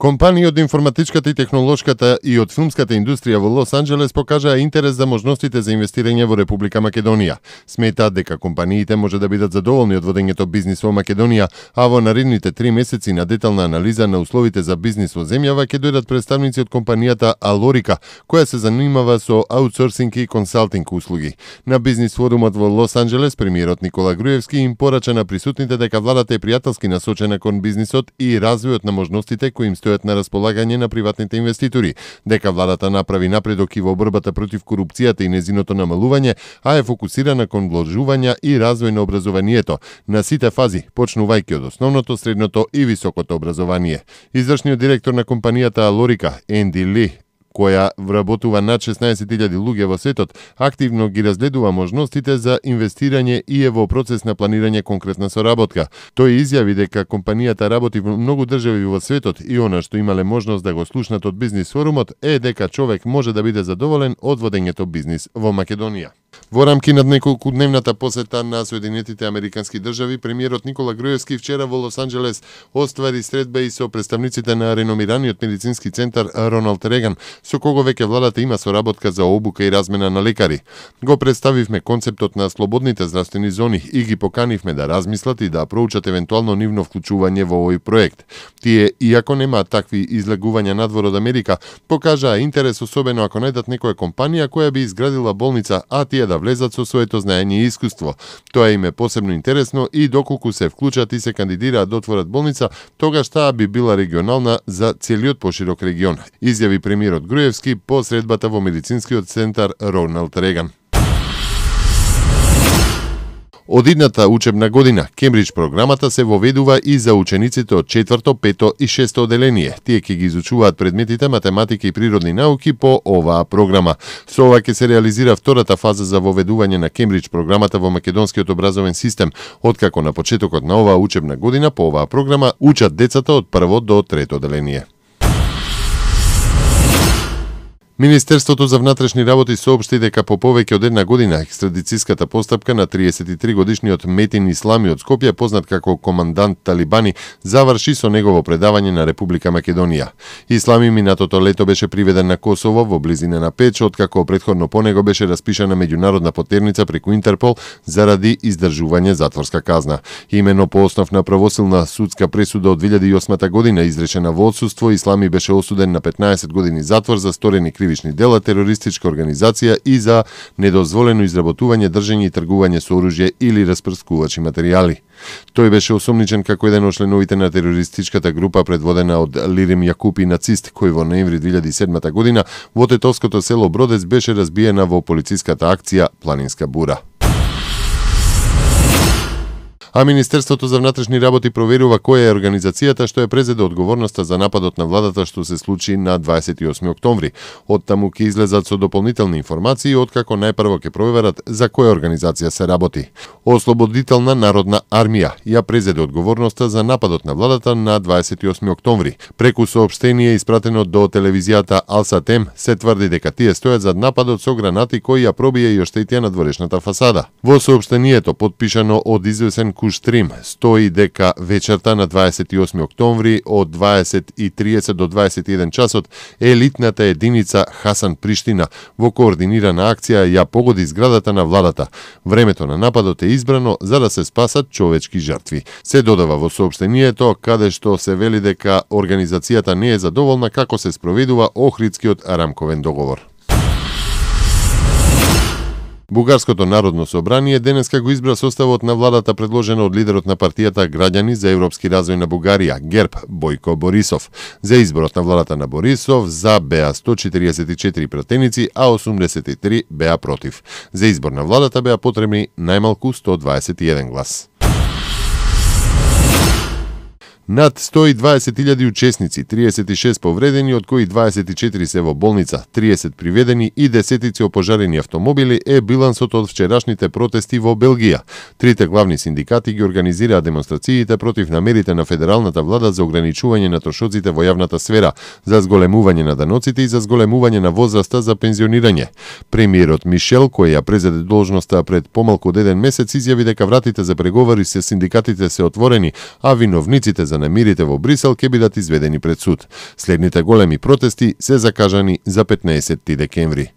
Компании од информатичката и технолошката и од филмската индустрија во Лос Анџелес покажаа интерес за можностите за инвестирање во Република Македонија. Сметаат дека компаниите може да бидат задоволни од водењето бизнис во Македонија, а во наредните 3 месеци на детална анализа на условите за бизнис во земјава ќе дојдат представници од компанијата Алорика, која се занимава со аутсорсинг и консалтинг услуги. На бизнис форумот во Лос Анџелес премиерот Никола Груевски им порача на присутните дека владата е пријателски насочена кон бизнисот и развојот на можностите кои им стојат на располагање на приватните инвеститори, дека владата направи напредок и во борбата против корупцијата и незиното намалување, а е фокусирана кон вложувања и развој на образованието на сите фази, почнувајќи од основното, средното и високото образование. Извршниот директор на компанијата Алорика, Енди Ли, која вработува над 16.000 луѓе во светот, активно ги разгледува можностите за инвестирање и е во процес на планирање конкретна соработка. Тој изјави дека компанијата работи во многу држави во светот и она што имале можност да го слушнат од бизнис форумот е дека човек може да биде задоволен од водењето бизнис во Македонија. Во рамки на неколкудневната посета на Соединетите Американски држави, премиерот Никола Груевски вчера во Лос Анџелес оствари средба и со представниците на реномираниот медицински центар Роналд Реган, со кого веќе владата има соработка за обука и размена на лекари. Го представивме концептот на слободните здравствени зони и ги поканивме да размислат и да проучат евентуално нивно вклучување во овој проект. Тие, иако немаат такви излегувања надвор од Америка, покажаа интерес особено ако најдат некоја компанија која би изградила болница, а тие да влезат со своето знаење и искуство. Тоа им е посебно интересно и доколку се вклучат и се кандидираат да отворат болница, тогаш таа би била регионална за целиот поширок регион, изјави премиерот Груевски по средбата во медицинскиот центар Роналд Реган. Од идната учебна година, Кембридж програмата се воведува и за учениците од 4-то, 5-то и 6-то оделение. Тие ќе ги изучуваат предметите математика и природни науки по оваа програма. Со ова ќе се реализира втората фаза за воведување на Кембридж програмата во македонскиот образовен систем, откако на почетокот на оваа учебна година по оваа програма учат децата од 1-во до 3-то оделение. Министерството за внатрешни работи соопшти дека по повеќе од една година екстрадицијската постапка на 33-годишниот Метин Ислами од Скопје, познат како командант Талибани, заврши со негово предавање на Република Македонија. Ислами минатото лето беше приведен на Косово во близина на Печ, откако претходно по него беше распишана меѓународна потерница преку Интерпол заради издржување затворска казна. Имено по основ на правосилна судска пресуда од 2008 година изречена во отсуство, Ислами беше осуден на 15 години затвор за сторени кривични дела, терористичка организација и за недозволено изработување, држење и тргување со оружје или распрскувачи материјали. Тој беше осомничен како еден од членовите на терористичката група предводена од Лирим Јакупи, нацист, кој во ноември 2007 година во тетовското село Бродец беше разбиена во полициската акција Планинска бура. А Министерството за внатрешни работи проверува која е организацијата што е презеде одговорноста за нападот на владата што се случи на 28 октомври. Од таму ќе излезат со дополнителни информации откако најпрво ќе проверат за која организација се работи. Ослободителна народна армија ја презеде одговорноста за нападот на владата на 28 октомври. Преку соопштение испратено до телевизијата Алсатем се тврди дека тие стојат зад нападот со гранати кои ја пробија и оштетија надворешната фасада. Во соопштението подпишано од извесен Куштрим стои дека вечерта на 28 октомври од 20:30 до 21 часот елитната единица Хасан Приштина во координирана акција ја погоди зградата на владата. Времето на нападот е избрано за да се спасат човечки жртви. Се додава во соопштението каде што се вели дека организацијата не е задоволна како се спроведува Охридскиот рамковен договор. Бугарското народно собрание денеска го избра составот на владата предложена од лидерот на партијата Граѓани за европски развој на Бугарија, ГЕРБ, Бојко Борисов. За изборот на владата на Борисов за беа 144 пратеници, а 83 беа против. За избор на владата беа потребни најмалку 121 глас. Над 120.000 учесници, 36 повредени, од кои 24 се во болница, 30 приведени и десетици опожарени автомобили е билансот од вчерашните протести во Белгија. Трите главни синдикати ги организираа демонстрациите против намерите на федералната влада за ограничување на трошоците во јавната сфера, за зголемување на даноците и за зголемување на возраста за пензионирање. Премиерот Мишел, кој ја презеде должноста пред помалку од еден месец, изјави дека вратите за преговори со синдикатите се отворени, а виновниците за немирите во Брисел ќе бидат изведени пред суд. Следните големи протести се закажани за 15 декември.